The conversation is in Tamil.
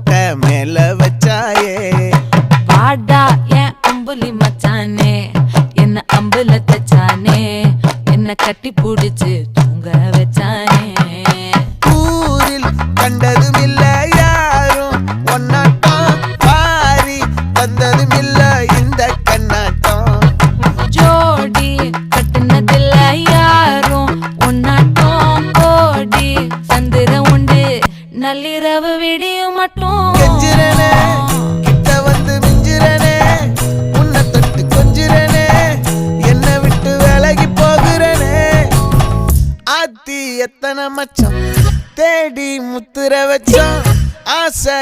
கோட்டை மேல வச்சாயே. வாடா என் அம்புலி மச்சானே, என்ன அம்புல தச்சானே, என்ன கட்டி புடிச்சு தூங்க வச்சானே. ஊரில் கண்டதும் இல்ல யாரும் ஒன்னாட்டம், பாரி வந்ததும் இல்ல இந்த கண்ணாட்டம். ஜோடி கட்டுனதில்ல யாரும் ஒன்னாட்டம், கோடி சந்திர உண்டு நள்ளிரவு விடியும் மட்டும். கெஞ்சிரனே கிட்ட வந்து மிஞ்சிரனே, உன்னை தொட்டு கொஞ்சிரனே, என்னை விட்டு விலகி போகிறனே. ஆத்தி எத்தனை மச்சம் தேடி முத்துற வச்சோம், ஆசை